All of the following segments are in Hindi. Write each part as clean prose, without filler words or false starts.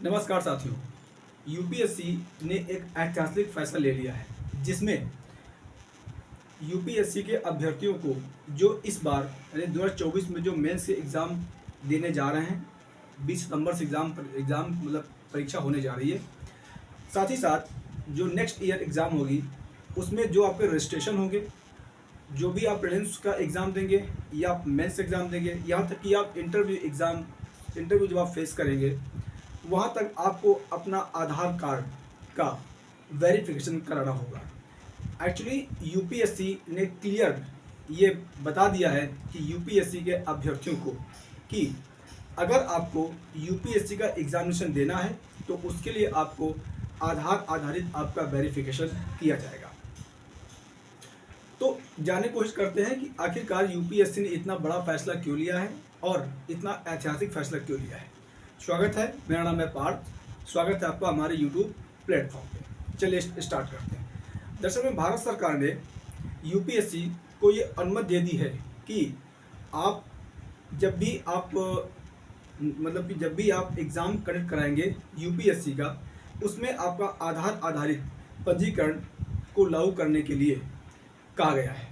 नमस्कार साथियों। यूपीएससी ने एक ऐतिहासिक फैसला ले लिया है जिसमें यूपीएससी के अभ्यर्थियों को जो इस बार यानी 2024 में जो मेंस के एग्ज़ाम देने जा रहे हैं, 20 सितंबर से एग्ज़ाम मतलब परीक्षा होने जा रही है। साथ ही साथ जो नेक्स्ट ईयर एग्ज़ाम होगी उसमें जो आपके रजिस्ट्रेशन होंगे, जो भी आप प्रीलिम्स का एग्ज़ाम देंगे या आप मेंस एग्ज़ाम देंगे, यहाँ तक कि आप इंटरव्यू जब आप फेस करेंगे, वहाँ तक आपको अपना आधार कार्ड का वेरिफिकेशन कराना होगा। एक्चुअली यूपीएससी ने क्लियर ये बता दिया है कि यूपीएससी के अभ्यर्थियों को कि अगर आपको यूपीएससी का एग्ज़ामिनेशन देना है तो उसके लिए आपको आधार आधारित आपका वेरिफिकेशन किया जाएगा। तो जानने की कोशिश करते हैं कि आखिरकार यूपीएससी ने इतना बड़ा फैसला क्यों लिया है और इतना ऐतिहासिक फैसला क्यों लिया है। स्वागत है, मेरा नाम है पार्थ। स्वागत है आपका हमारे यूट्यूब प्लेटफॉर्म पे। चलिए स्टार्ट करते हैं। दरअसल में भारत सरकार ने यूपीएससी को ये अनुमति दे दी है कि आप जब भी आप एग्ज़ाम कंडक्ट कराएंगे यूपीएससी का, उसमें आपका आधार आधारित पंजीकरण को लागू करने के लिए कहा गया है,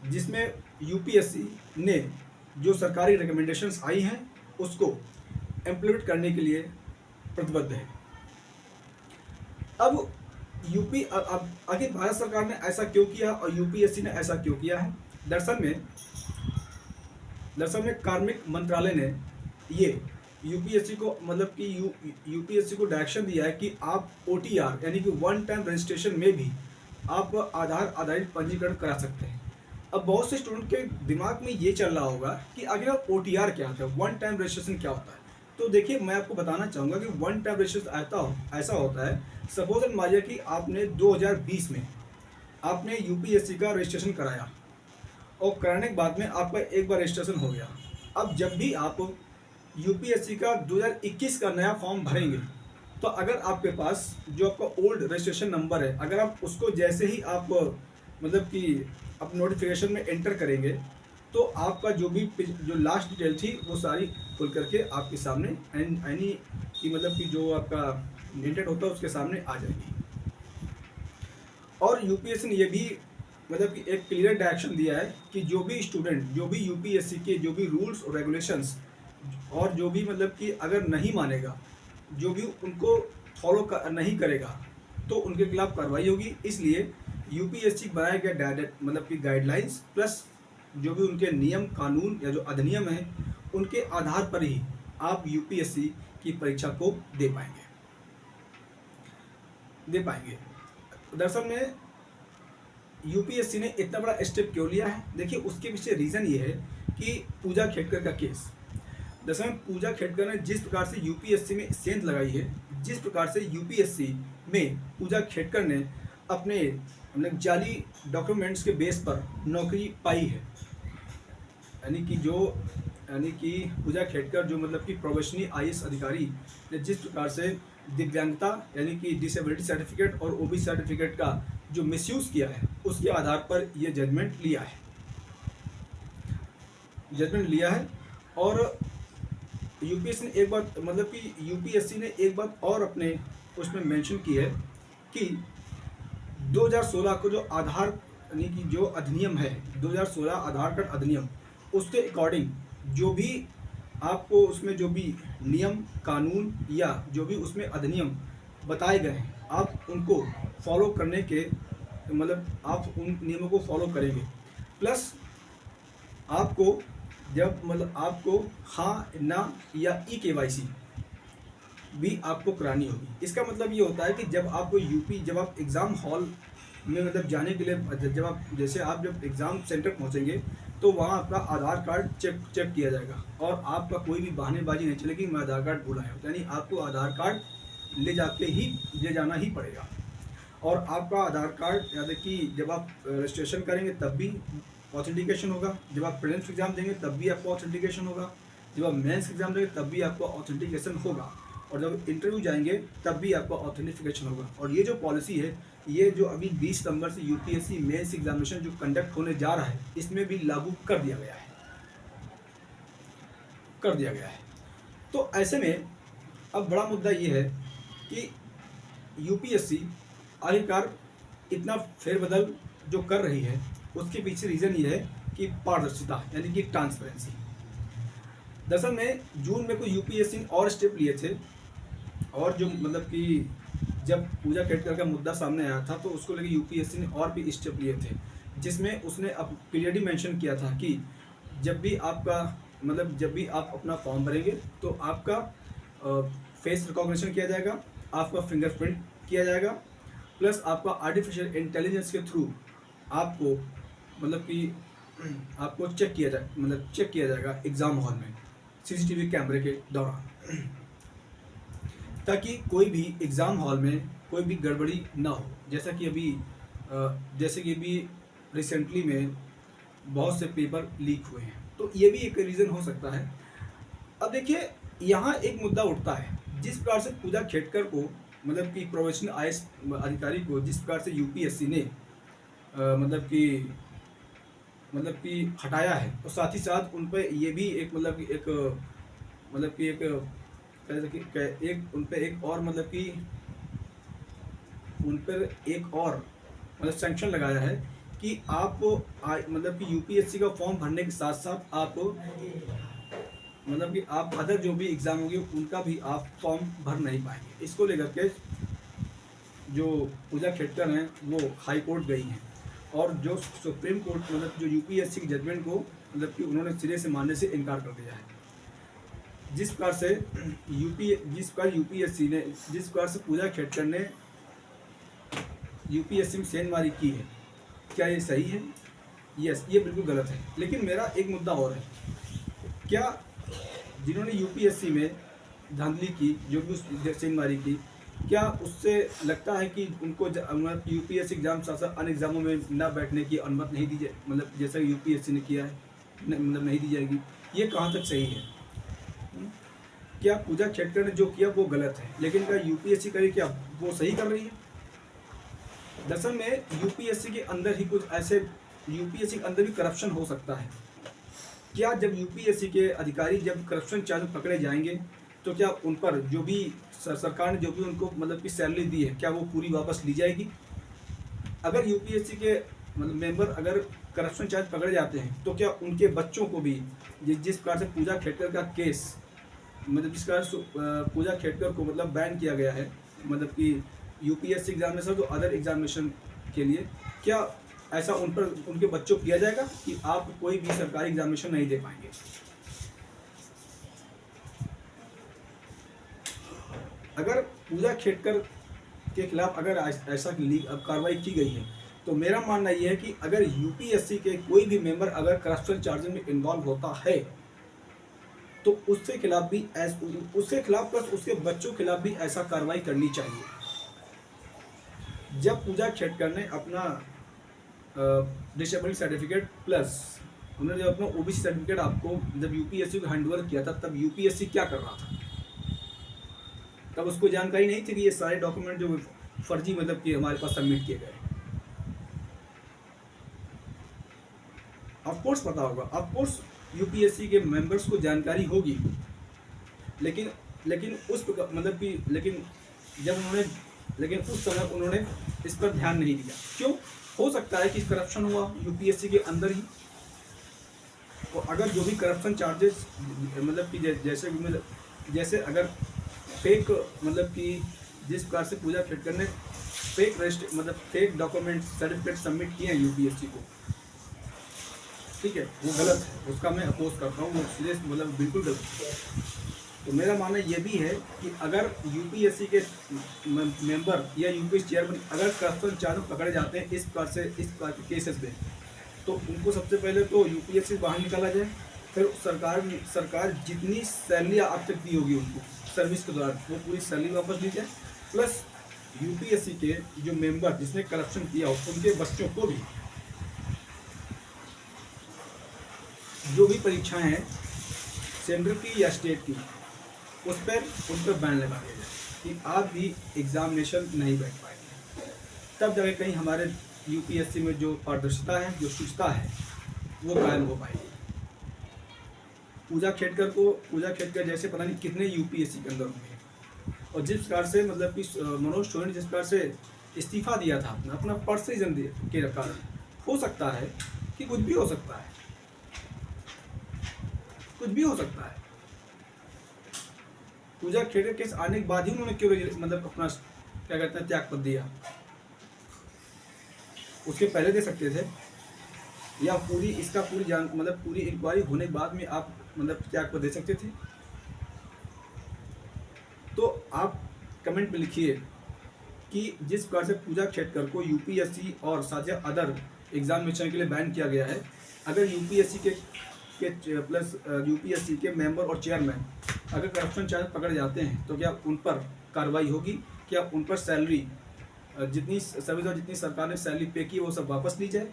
जिसमें यूपीएससी ने जो सरकारी रिकमेंडेशंस आई हैं उसको इम्प्लीमेंट करने के लिए प्रतिबद्ध है। अब आखिर भारत सरकार ने ऐसा क्यों किया और यूपीएससी ने ऐसा क्यों किया है। दरअसल में कार्मिक मंत्रालय ने ये यूपीएससी को यूपीएससी को डायरेक्शन दिया है कि आप ओटीआर यानी कि वन टाइम रजिस्ट्रेशन में भी आप आधार आधारित पंजीकरण करा सकते हैं। अब बहुत से स्टूडेंट के दिमाग में ये चल रहा होगा कि आखिर ओटीआर क्या होता है, वन टाइम रजिस्ट्रेशन क्या होता है। तो देखिए, मैं आपको बताना चाहूँगा कि वन टाइम रजिस्ट्रेशन ऐसा होता है। सपोज एंड मानिए कि आपने 2020 में आपने यूपीएससी का रजिस्ट्रेशन कराया और कराने के बाद में आपका एक बार रजिस्ट्रेशन हो गया। अब जब भी आप यूपीएससी का 2021 का नया फॉर्म भरेंगे तो अगर आपके पास जो आपका ओल्ड रजिस्ट्रेशन नंबर है, अगर आप उसको जैसे ही आप आप नोटिफिकेशन में एंटर करेंगे तो आपका जो लास्ट डिटेल थी वो सारी खुल करके आपके सामने जो आपका इंटेंट होता है उसके सामने आ जाएगी। और यूपीएससी ने ये भी एक क्लियर डायरेक्शन दिया है कि जो भी स्टूडेंट जो भी यूपीएससी के जो भी रूल्स और रेगुलेशंस और जो भी अगर नहीं मानेगा, जो भी उनको नहीं करेगा तो उनके खिलाफ कार्रवाई होगी। इसलिए यूपीएससी बनाया गया गाइडलाइंस प्लस जो भी उनके नियम कानून या जो अधिनियम है उनके आधार पर ही आप यूपीएससी की परीक्षा को दे पाएंगे। दरअसल में यूपीएससी ने इतना बड़ा स्टेप क्यों लिया है, देखिए उसके पीछे रीज़न ये है कि पूजा खेड़कर का केस। दरअसल में पूजा खेड़कर ने जिस प्रकार से यूपीएससी में सेंध लगाई है, जिस प्रकार से यूपीएससी में पूजा खेड़कर ने अपने जाली डॉक्यूमेंट्स के बेस पर नौकरी पाई है, यानी कि पूजा खेड़कर जो प्रोबेशनरी आईएएस अधिकारी ने जिस प्रकार से दिव्यांगता यानी कि डिसेबिलिटी सर्टिफिकेट और ओबीसी सर्टिफिकेट का जो मिसयूज़ किया है उसके आधार पर यह जजमेंट लिया है। और यूपीएससी ने एक बात और अपने उसमें मेंशन की है कि 2016 को जो आधार यानी कि जो अधिनियम है 2016 आधार कार्ड अधिनियम, उसके अकॉर्डिंग जो भी आपको उसमें जो भी नियम कानून या जो भी उसमें अधिनियम बताए गए हैं आप उनको फॉलो करने के आप उन नियमों को फॉलो करेंगे। प्लस आपको आपको हाँ ना या केवाईसी भी आपको करानी होगी। इसका मतलब ये होता है कि जब आप एग्ज़ाम हॉल में जाने के लिए जब एग्ज़ाम सेंटर पहुंचेंगे तो वहां आपका आधार कार्ड चेक किया जाएगा और आपका कोई भी बहानेबाजी नहीं चलेगी मैं आधार कार्ड भूल आया हूँ, यानी आपको आधार कार्ड ले जाना ही पड़ेगा। और आपका आधार कार्ड याद है कि जब आप रजिस्ट्रेशन करेंगे तब भी ऑथेंटिकेशन होगा, जब आप प्रीलिम्स एग्ज़ाम देंगे तब भी आपको ऑथेंटिकेशन होगा, जब आप मेंस एग्ज़ाम देंगे तब भी आपको ऑथेंटिकेशन होगा, और जब इंटरव्यू जाएंगे तब भी आपका ऑथेंटिफिकेशन होगा। और ये जो पॉलिसी है, ये जो अभी 20 सितंबर से यूपीएससी मेंस एग्जामिनेशन जो कंडक्ट होने जा रहा है इसमें भी लागू कर दिया गया है। तो ऐसे में अब बड़ा मुद्दा ये है कि यूपीएससी आखिरकार इतना फेरबदल जो कर रही है, उसके पीछे रीज़न ये है कि पारदर्शिता, यानी कि ट्रांसपेरेंसी। दरअसल में जून में कोई यूपीएससी ने और स्टेप लिए थे, और जो मतलब कि जब पूजा खेड़कर का मुद्दा सामने आया था तो उसको लेकर यूपीएससी ने और भी स्टेप लिए थे, जिसमें उसने अब क्लियरली मेंशन किया था कि जब भी आपका मतलब जब भी आप अपना फॉर्म भरेंगे तो आपका फेस रिकॉग्निशन किया जाएगा, आपका फिंगरप्रिंट किया जाएगा, प्लस आपका आर्टिफिशियल इंटेलिजेंस के थ्रू आपको मतलब कि आपको चेक किया जाएगा एग्ज़ाम हॉल में सीसीटीवी कैमरे के दौरान, ताकि कोई भी एग्ज़ाम हॉल में कोई भी गड़बड़ी ना हो। जैसे कि अभी रिसेंटली में बहुत से पेपर लीक हुए हैं, तो ये भी एक रीज़न हो सकता है। अब देखिए, यहाँ एक मुद्दा उठता है, जिस प्रकार से पूजा खेड़कर को मतलब कि प्रोफेशनल आईएएस अधिकारी को जिस प्रकार से यूपीएससी ने मतलब कि हटाया है, और साथ ही साथ उन पर ये भी एक उन पर एक और सैंक्शन लगाया है कि आप मतलब कि यूपीएससी का फॉर्म भरने के साथ साथ आप मतलब कि आप अदर जो भी एग्ज़ाम होंगे उनका भी आप फॉर्म भर नहीं पाएंगे। इसको लेकर के जो पूजा खेड़कर हैं वो हाई कोर्ट गई हैं, और जो सुप्रीम कोर्ट मतलब जो यूपीएससी की जजमेंट को मतलब कि उन्होंने सिरे से मानने से इनकार कर दिया है। जिस प्रकार से पूजा खेड़कर ने यूपीएससी में सेंधमारी की है, क्या ये सही है? यस, ये बिल्कुल गलत है। लेकिन मेरा एक मुद्दा और है, क्या जिन्होंने यूपीएससी में धांधली की, जो भी उस सेंधमारी की, क्या उससे लगता है कि उनको यूपीएससी एग्जाम साथ साथ अन्य एग्जामों में न बैठने की अनुमति नहीं दी जाए, मतलब जैसा यूपीएससी ने किया है मतलब नहीं दी जाएगी? ये कहाँ तक सही है? क्या पूजा खेड़कर ने जो किया वो गलत है, लेकिन क्या यूपीएससी करे क्या वो सही कर रही है? दरअसल में यूपीएससी के अंदर ही कुछ ऐसे यूपीएससी के अंदर भी करप्शन हो सकता है। क्या जब यूपीएससी के अधिकारी जब करप्शन चार्ज पकड़े जाएंगे तो क्या उन पर जो भी सरकार ने जो भी उनको मतलब कि सैलरी दी है, क्या वो पूरी वापस ली जाएगी? अगर यूपीएससी के मतलब मेंबर अगर करप्शन चार्ज पकड़े जाते हैं तो क्या उनके बच्चों को भी जिस प्रकार से पूजा खेड़कर का केस मतलब जिस प्रकार से पूजा खेड़कर को मतलब बैन किया गया है मतलब कि यूपीएससी एग्जामिनेशन तो अदर एग्जामिनेशन के लिए, क्या ऐसा उन पर उनके बच्चों को किया जाएगा कि आप कोई भी सरकारी एग्जामिनेशन नहीं दे पाएंगे? अगर पूजा खेड़कर के खिलाफ अगर ऐसा कार्रवाई की गई है तो मेरा मानना यह है कि अगर यूपीएससी के कोई भी मेंबर अगर करप्शन चार्जेस में इन्वॉल्व होता है तो उसके खिलाफ प्लस उसके बच्चों के खिलाफ भी ऐसा कार्रवाई करनी चाहिए। जब पूजा खेड़कर ने अपना डिसेबल सर्टिफिकेट प्लस उन्होंने जब अपना ओबीसी सर्टिफिकेट आपको जब यूपीएससी को हैंडओवर किया था, तब यूपीएससी क्या कर रहा था? तब उसको जानकारी नहीं थी कि ये सारे डॉक्यूमेंट जो फर्जी मतलब कि हमारे पास सबमिट किए गए। ऑफकोर्स पता होगा, ऑफकोर्स यूपीएससी के मेंबर्स को जानकारी होगी, लेकिन उस समय उन्होंने इस पर ध्यान नहीं दिया। क्यों? हो सकता है कि करप्शन हुआ यूपीएससी के अंदर ही, तो अगर जो भी करप्शन चार्जेस मतलब कि जैसे अगर फेक मतलब कि जिस प्रकार से पूजा खेड़कर ने फेक डॉक्यूमेंट सर्टिफिकेट सबमिट किए हैं यूपीएससी को, ठीक है, वो गलत है, उसका मैं अपोज करता हूँ, वो सीरियस मतलब बिल्कुल गलत है। तो मेरा मानना ये भी है कि अगर यूपीएससी के मेंबर या यूपीएससी चेयरमैन अगर करप्शन चार्ज पकड़े जाते हैं इस प्रकार के केसेस में, तो उनको सबसे पहले तो यूपीएससी से बाहर निकाला जाए, फिर सरकार जितनी सैलरी अब तक दी होगी उनको सर्विस के दौरान वो पूरी सैलरी वापस ली जाए, प्लस यूपीएससी के जो मेंबर जिसने करप्शन किया हो उनके बच्चों को भी जो भी परीक्षाएं हैं सेंट्रल की या स्टेट की उन पर बैन लगा दिया जाए कि आप भी एग्जामिनेशन नहीं बैठ पाएंगे। तब जाके कहीं हमारे यूपीएससी में जो पारदर्शिता है, जो शुचिता है, वो कायम हो पाएगी। पूजा खेडकर जैसे पता नहीं कितने यूपीएससी के अंदर होंगे। और जिस प्रकार से मतलब कि मनोज सोनी जिस प्रकार से इस्तीफा दिया था अपना पर्सनल के कारण, हो सकता है कि कुछ भी हो सकता है, कुछ भी हो सकता है। पूजा खेडकर केस आने के बाद ही उन्होंने क्यों मतलब अपना क्या कहते हैं त्याग पत्र दिया? उसके पहले दे सकते थे, या पूरी जान मतलब पूरी इंक्वायरी होने के बाद में आप मतलब त्याग पत्र दे सकते थे। तो आप कमेंट में लिखिए कि जिस प्रकार से पूजा खेडकर को यूपीएससी और साझा अदर एग्जामिनेशन के लिए बैन किया गया है, अगर यूपीएससी के प्लस यूपीएससी के मेंबर और चेयरमैन अगर करप्शन चार्ज पकड़े जाते हैं तो क्या उन पर कार्रवाई होगी? क्या उन पर सैलरी जितनी सर्विस और जितनी सरकार ने सैलरी पे की वो सब वापस ली जाए?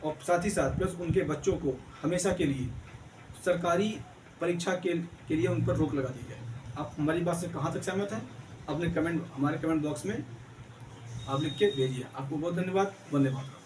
और साथ ही साथ प्लस उनके बच्चों को हमेशा के लिए सरकारी परीक्षा के लिए उन पर रोक लगा दी जाए। आप हमारी बात से कहाँ तक सहमत हैं? अपने कमेंट हमारे कमेंट बॉक्स में आप लिख के भेजिए। आपको बहुत धन्यवाद। वंदे मातरम।